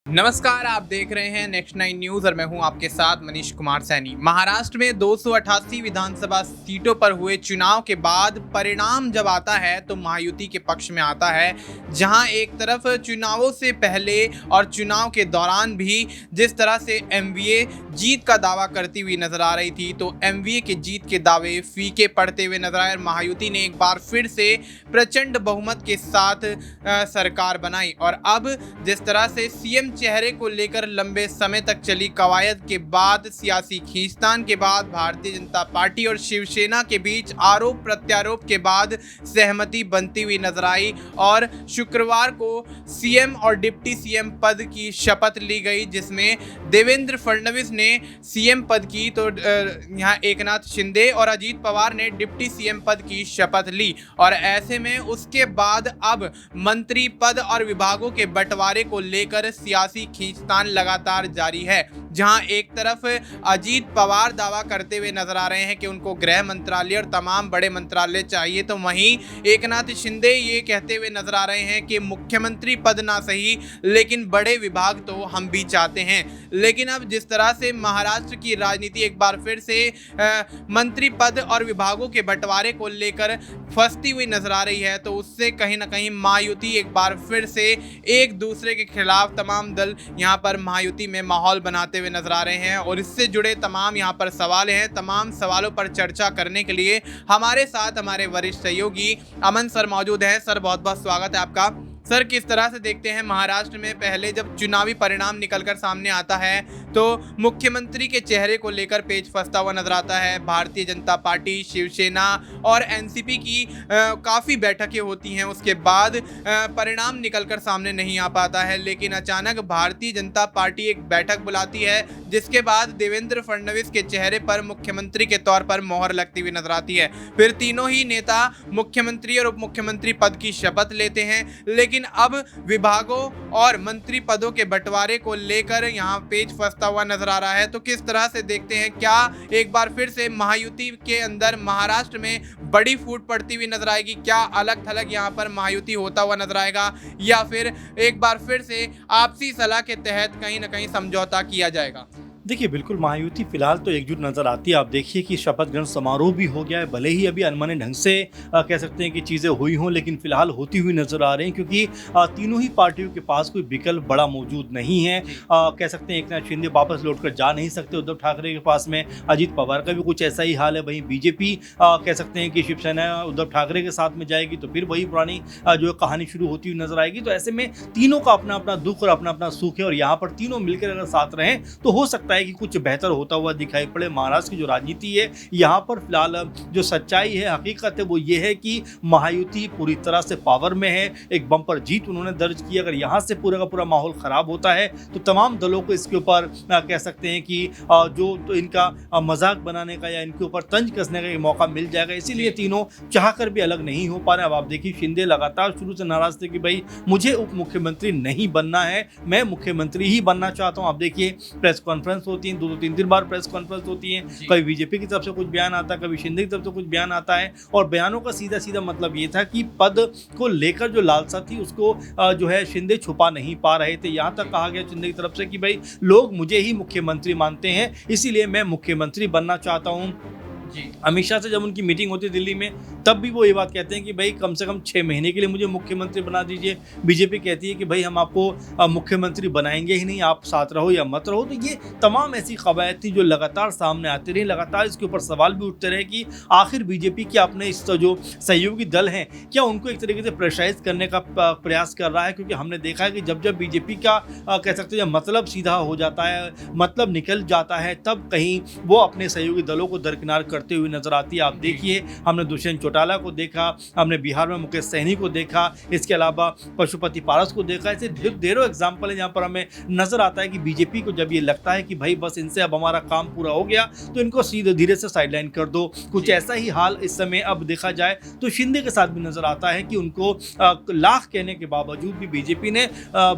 नमस्कार, आप देख रहे हैं नेक्स्ट 9 न्यूज और मैं हूं आपके साथ मनीष कुमार सैनी। महाराष्ट्र में 288 विधानसभा सीटों पर हुए चुनाव के बाद परिणाम जब आता है तो महायुति के पक्ष में आता है, जहां एक तरफ चुनावों से पहले और चुनाव के दौरान भी जिस तरह से एमवीए जीत का दावा करती हुई नजर आ रही थी, तो एमवीए के जीत के दावे फीके पड़ते हुए नजर आए। महायुति ने एक बार फिर से प्रचंड बहुमत के साथ सरकार बनाई और अब जिस तरह से सीएम चेहरे को लेकर लंबे समय तक चली कवायद के बाद, सियासी खींचतान के बाद, भारतीय जनता पार्टी और शिवसेना के बीच आरोप प्रत्यारोप के बाद सहमति बनती हुई नजर आई और शुक्रवार को सीएम और डिप्टी सीएम पद की शपथ ली गई, जिसमें देवेंद्र फडणवीस ने सीएम पद की तो यहाँ एकनाथ शिंदे और अजीत पवार ने डिप्टी सीएम पद की शपथ ली। और ऐसे में उसके बाद अब मंत्री पद और विभागों के बंटवारे को लेकर सियासी खींचतान लगातार जारी है, जहां एक तरफ अजीत पवार दावा करते हुए नजर आ रहे हैं कि उनको गृह मंत्रालय और तमाम बड़े मंत्रालय चाहिए, तो वहीं एकनाथ शिंदे ये कहते हुए नजर आ रहे हैं कि मुख्यमंत्री पद ना सही लेकिन बड़े विभाग तो हम भी चाहते हैं। लेकिन अब जिस तरह से महाराष्ट्र की राजनीति एक बार फिर से मंत्री पद और विभागों के बंटवारे को लेकर फंसती हुई नजर आ रही है, तो उससे कहीं ना कहीं महायुति एक बार फिर से एक दूसरे के खिलाफ तमाम दल यहाँ पर महायुति में माहौल बनाते हुए नजर आ रहे हैं। और इससे जुड़े तमाम यहाँ पर सवाल हैं, तमाम सवालों पर चर्चा करने के लिए हमारे साथ हमारे वरिष्ठ सहयोगी अमन सर मौजूद हैं। सर, बहुत बहुत स्वागत है आपका। सर, किस तरह से देखते हैं महाराष्ट्र में पहले जब चुनावी परिणाम निकलकर सामने आता है तो मुख्यमंत्री के चेहरे को लेकर पेच फंसता हुआ नजर आता है। भारतीय जनता पार्टी, शिवसेना और एनसीपी की काफ़ी बैठकें होती हैं, उसके बाद परिणाम निकलकर सामने नहीं आ पाता है, लेकिन अचानक भारतीय जनता पार्टी एक बैठक बुलाती है, जिसके बाद देवेंद्र फडणवीस के चेहरे पर मुख्यमंत्री के तौर पर मोहर लगती हुई नजर आती है। फिर तीनों ही नेता मुख्यमंत्री और उप मुख्यमंत्री पद की शपथ लेते हैं, लेकिन अब विभागों और मंत्री पदों के बंटवारे को लेकर यहाँ पेच फंसता हुआ नजर आ रहा है। तो किस तरह से देखते हैं, क्या एक बार फिर से महायुति के अंदर महाराष्ट्र में बड़ी फूट पड़ती हुई नजर आएगी? क्या अलग थलग यहाँ पर महायुति होता हुआ नजर आएगा, या फिर एक बार फिर से आपसी सलाह के तहत कहीं ना कहीं समझौता किया जाएगा? देखिए, बिल्कुल महायुति फिलहाल तो एकजुट नज़र आती है। आप देखिए कि शपथ ग्रहण समारोह भी हो गया है, भले ही अभी अनमने ढंग से कह सकते हैं कि चीज़ें हुई हों, लेकिन फिलहाल होती हुई नज़र आ रही हैं, क्योंकि तीनों ही पार्टियों के पास कोई विकल्प बड़ा मौजूद नहीं है। कह सकते हैं एकनाथ शिंदे वापस लौट कर जा नहीं सकते उद्धव ठाकरे के पास में, अजीत पवार का भी कुछ ऐसा ही हाल है। वहीं बीजेपी कह सकते हैं कि शिवसेना उद्धव ठाकरे के साथ में जाएगी तो फिर वही पुरानी जो कहानी शुरू होती हुई नजर आएगी। तो ऐसे में तीनों का अपना अपना दुख और अपना अपना सुख है, और यहाँ पर तीनों मिलकर अगर साथ रहें तो हो सकता है कि कुछ बेहतर होता हुआ दिखाई पड़े। महाराष्ट्र की जो राजनीति है, यहाँ पर फिलहाल जो सच्चाई है, हकीकत है, वो ये है कि महायुति पूरी तरह से पावर में है। एक बम्पर जीत उन्होंने दर्ज की। अगर यहाँ से पूरा का पूरा माहौल खराब होता है तो तमाम दलों को इसके ऊपर कह सकते हैं कि जो तो इनका मजाक बनाने का या इनके ऊपर तंज कसने का मौका मिल जाएगा। इसीलिए तीनों चाहकर भी अलग नहीं हो पा रहे। अब आप देखिए, शिंदे लगातार शुरू से नाराज थे कि भाई मुझे उप मुख्यमंत्री नहीं बनना है, मैं मुख्यमंत्री ही बनना चाहता हूँ। आप देखिए, प्रेस कॉन्फ्रेंस होती है, 2-3 बार प्रेस कॉन्फ्रेंस होती है, कभी बीजेपी की तरफ से कुछ बयान आता है, कभी शिंदे की तरफ से कुछ बयान आता है, और बयानों का सीधा सीधा मतलब ये था कि पद को लेकर जो लालसा थी उसको जो है शिंदे छुपा नहीं पा रहे थे। यहाँ तक कहा गया शिंदे की तरफ से कि भाई लोग मुझे ही मुख्यमंत्री मानते हैं, इसीलिए मैं मुख्यमंत्री बनना चाहता हूँ। अमित शाह से जब उनकी मीटिंग होती है दिल्ली में, तब भी वो ये बात कहते हैं कि भाई कम से कम 6 महीने के लिए मुझे मुख्यमंत्री बना दीजिए। बीजेपी कहती है कि भाई हम आपको मुख्यमंत्री बनाएंगे ही नहीं, आप साथ रहो या मत रहो। तो ये तमाम ऐसी कवायद थी जो लगातार सामने आती रही। लगातार इसके ऊपर सवाल भी उठते रहे कि आखिर बीजेपी क्या अपने इस जो सहयोगी दल हैं, क्या उनको एक तरीके से प्रेशराइज करने का प्रयास कर रहा है? क्योंकि हमने देखा है कि जब जब बीजेपी का कह सकते हैं मतलब सीधा हो जाता है, मतलब निकल जाता है, तब कहीं वो अपने सहयोगी दलों को दरकिनार करते हुए नजर आती है। आप देखिए, हमने दुष्यंत चौटाला को देखा, हमने बिहार में मुकेश सहनी को देखा, इसके अलावा पशुपति पारस को देखा। ऐसे ढेरों एग्जाम्पल है जहाँ पर हमें नजर आता है कि बीजेपी को जब ये लगता है कि भाई बस इनसे अब हमारा काम पूरा हो गया, तो इनको सीधे धीरे से साइडलाइन कर दो। कुछ ऐसा ही हाल इस समय अब देखा जाए तो शिंदे के साथ भी नजर आता है कि उनको लाख कहने के बावजूद भी बीजेपी ने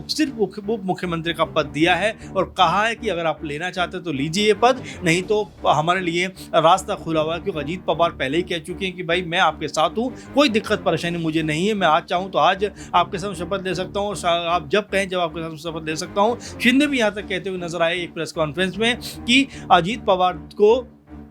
सिर्फ उप मुख्यमंत्री का पद दिया है और कहा है कि अगर आप लेना चाहते तो लीजिए ये पद, नहीं तो हमारे लिए रास्ता खुला हुआ है, क्योंकि अजीत पवार पहले ही कह चुके हैं कि भाई मैं आपके साथ हूँ, कोई दिक्कत परेशानी मुझे नहीं है, मैं आज चाहूँ तो आज आपके साथ शपथ ले सकता हूँ, आप जब कहें जब आपके साथ शपथ ले सकता हूँ। शिंदे भी यहाँ तक कहते हुए नजर आए एक प्रेस कॉन्फ्रेंस में कि अजीत पवार को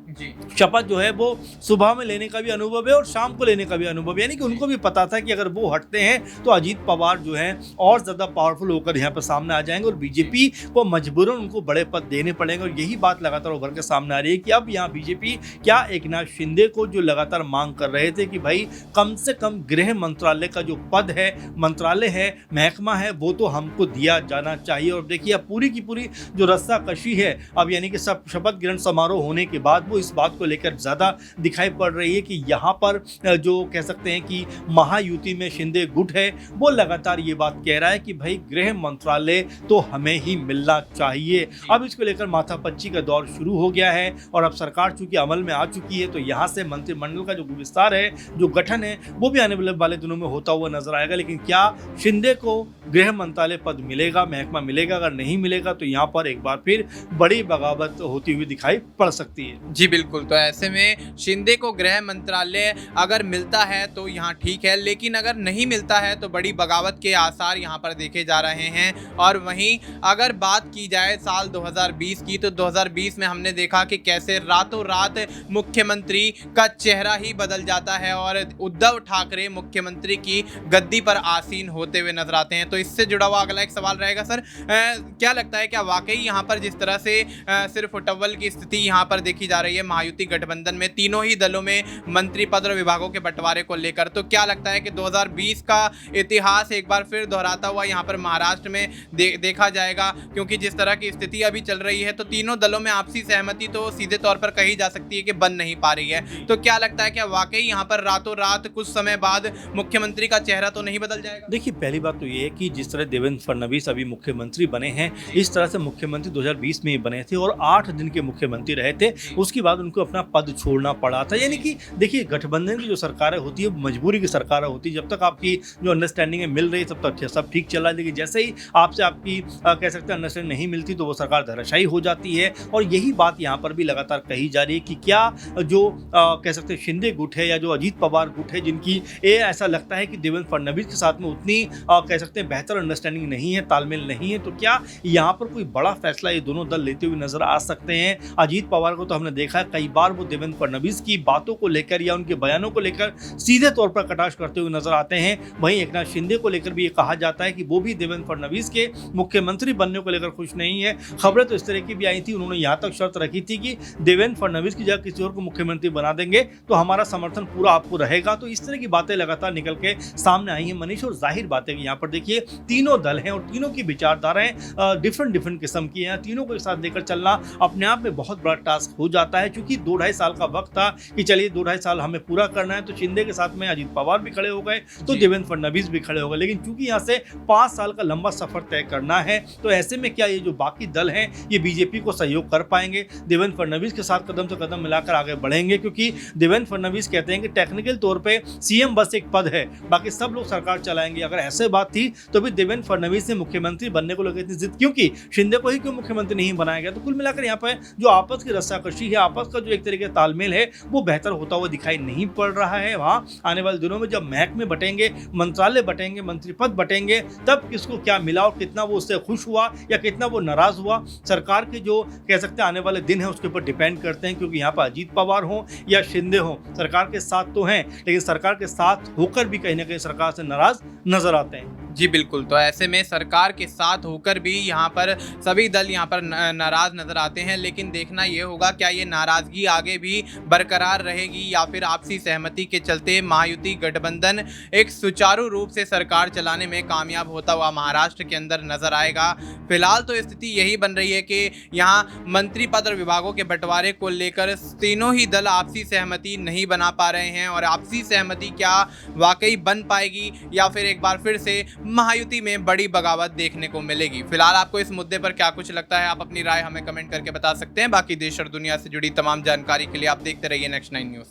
जी शपथ जो है वो सुबह में लेने का भी अनुभव है और शाम को लेने का भी अनुभव है, यानी कि उनको भी पता था कि अगर वो हटते हैं तो अजीत पवार जो है और ज़्यादा पावरफुल होकर यहाँ पर सामने आ जाएंगे और बीजेपी को मजबूरन उनको बड़े पद देने पड़ेंगे। और यही बात लगातार उभर के सामने आ रही है कि अब यहाँ बीजेपी क्या एकनाथ शिंदे को जो लगातार मांग कर रहे थे कि भाई कम से कम गृह मंत्रालय का जो पद है, मंत्रालय है, महकमा है, वो तो हमको दिया जाना चाहिए। और देखिए अब पूरी की पूरी जो रस्साकशी है अब यानी कि सब शपथ ग्रहण समारोह होने के बाद वो इस बात को लेकर ज़्यादा दिखाई पड़ रही है कि यहाँ पर जो कह सकते हैं कि महायुति में शिंदे गुट है वो लगातार ये बात कह रहा है कि भाई गृह मंत्रालय तो हमें ही मिलना चाहिए। अब इसको लेकर माथापच्ची का दौर शुरू हो गया है और अब सरकार चूंकि अमल में आ चुकी है तो यहाँ से मंत्रिमंडल का जो विस्तार है, जो गठन है, वो भी आने वाले दिनों में होता हुआ नजर आएगा। लेकिन क्या शिंदे को गृह मंत्रालय पद मिलेगा, महकमा मिलेगा? अगर नहीं मिलेगा तो यहाँ पर एक बार फिर बड़ी बगावत होती हुई दिखाई पड़ सकती है। जी बिल्कुल। तो ऐसे में शिंदे को गृह मंत्रालय अगर मिलता है तो यहाँ ठीक है, लेकिन अगर नहीं मिलता है तो बड़ी बगावत के आसार यहाँ पर देखे जा रहे हैं। और वहीं अगर बात की जाए साल 2020 की तो 2020 में हमने देखा कि कैसे रातों रात मुख्यमंत्री का चेहरा ही बदल जाता है और उद्धव ठाकरे मुख्यमंत्री की गद्दी पर आसीन होते हुए नजर आते हैं। तो इससे जुड़ा हुआ अगला एक सवाल रहेगा सर, क्या लगता है क्या वाकई यहाँ पर जिस तरह से सिर्फ उटव्वल की स्थिति यहाँ पर देखी जा रही है महायुति गठबंधन में तीनों ही दलों में मंत्री पद और विभागों के बंटवारे को लेकर, तो क्या लगता है कि 2020 का इतिहास एक बार फिर दोहराता हुआ यहाँ पर महाराष्ट्र में देखा जाएगा? क्योंकि जिस तरह की स्थिति अभी चल रही है तो तीनों दलों में आपसी सहमति तो सीधे तौर पर कही जा सकती है कि बन नहीं पा रही है। तो क्या लगता है क्या वाकई यहाँ पर रातों रात कुछ समय बाद मुख्यमंत्री का चेहरा तो नहीं बदल जाएगा? देखिए पहली बात तो ये है कि जिस तरह देवेंद्र फडणवीस अभी मुख्यमंत्री बने हैं, इस तरह से मुख्यमंत्री 2020 में ही बने थे और 8 दिन के मुख्यमंत्री रहे थे, उसके बाद उनको अपना पद छोड़ना पड़ा था। यानी कि देखिए गठबंधन की जो सरकारें होती है मजबूरी की सरकार होती है, जब तक आपकी जो अंडरस्टैंडिंग है मिल रही है तब तक सब ठीक चल रहा है, लेकिन जैसे ही आपसे आपकी कह सकते हैं अंडरस्टैंडिंग नहीं मिलती तो वो सरकार धराशायी हो जाती है। और यही बात यहाँ पर भी लगातार कही जा रही है कि क्या जो कह सकते हैं शिंदे गुट है या जो अजीत पवार गुट है जिनकी ऐसा लगता है कि देवेंद्र फडणवीस के साथ में उतनी कह सकते हैं बेहतर अंडरस्टैंडिंग नहीं है, तालमेल नहीं है, तो क्या यहाँ पर कोई बड़ा फैसला ये दोनों दल लेते हुए नजर आ सकते हैं? अजीत पवार को तो हमने देखा है कई बार वो देवेंद्र फडणवीस की बातों को लेकर या उनके बयानों को लेकर सीधे तौर पर कटाक्ष करते हुए नजर आते हैं। वहीं एकनाथ शिंदे को लेकर भी ये कहा जाता है कि वो भी देवेंद्र फडणवीस के मुख्यमंत्री बनने को लेकर खुश नहीं है। खबरें तो इस तरह की भी आई थी, उन्होंने यहाँ तक शर्त रखी थी कि देवेंद्र फडणवीस की जगह किसी और को मुख्यमंत्री बना देंगे तो हमारा समर्थन पूरा आपको रहेगा। तो इस तरह की बातें लगातार निकल के सामने आई हैं मनीष, और जाहिर बात है कि यहाँ पर देखिए तीनों दल हैं और तीनों की विचारधाराएं डिफरेंट किस्म की हैं। तीनों को एक साथ लेकर चलना अपने आप में बहुत बड़ा टास्क हो जाता है, क्योंकि 2-2.5 साल का वक्त था कि चलिए 2-2.5 साल हमें पूरा करना है। तो शिंदे के साथ में अजीत पवार भी खड़े हो गए तो देवेंद्र फडणवीस भी खड़े हो गए, लेकिन चूंकि यहाँ से 5 साल का लंबा सफर तय करना है तो ऐसे में क्या ये जो बाकी दल हैं ये बीजेपी को सहयोग कर पाएंगे, देवेंद्र फडणवीस के साथ कदम से कदम मिलाकर आगे बढ़ेंगे? क्योंकि देवेंद्र फडणवीस कहते हैं कि टेक्निकल तौर पे सीएम बस एक पद है, बाकी सब लोग सरकार चलाएंगे। अगर ऐसे बात थी तो भी देवेंद्र फडणवीस ने मुख्यमंत्री बनने को लेकर इतनी जिद क्योंकि शिंदे को ही क्यों मुख्यमंत्री नहीं बनाया गया? तो कुल मिलाकर यहाँ पर जो आपस की रस्साकशी है, आपस का जो एक तरीके तालमेल है वो बेहतर होता हुआ दिखाई नहीं पड़ रहा है। वहाँ आने वाले दिनों में जब महकमे बटेंगे, मंत्रालय बटेंगे, मंत्री पद बटेंगे, तब किसको क्या मिला और कितना वो उससे खुश हुआ या कितना वो नाराज हुआ, सरकार के जो कह सकते हैं आने वाले दिन है उसके ऊपर डिपेंड करते हैं। क्योंकि यहाँ पर अजीत पवार हो या शिंदे हो सरकार के साथ तो हैं, लेकिन सरकार के साथ होकर भी कहीं ना कहीं सरकार से नाराज नजर आते हैं। जी बिल्कुल। तो ऐसे में सरकार के साथ होकर भी यहाँ पर सभी दल यहाँ पर नाराज नजर आते हैं, लेकिन देखना ये होगा क्या ये नाराजगी आगे भी बरकरार रहेगी या फिर आपसी सहमति के चलते महायुति गठबंधन एक सुचारू रूप से सरकार चलाने में कामयाब होता हुआ महाराष्ट्र के अंदर नजर आएगा। फिलहाल तो स्थिति यही बन रही है कि यहाँ मंत्री पद और विभागों के बंटवारे को लेकर तीनों ही दल आपसी सहमति नहीं बना पा रहे हैं, और आपसी सहमति क्या वाकई बन पाएगी या फिर एक बार फिर से महायुति में बड़ी बगावत देखने को मिलेगी? फिलहाल आपको इस मुद्दे पर क्या कुछ लगता है? आप अपनी राय हमें कमेंट करके बता सकते हैं। बाकी देश और दुनिया से जुड़ी तमाम जानकारी के लिए आप देखते रहिए नेक्स्ट 9 न्यूज़।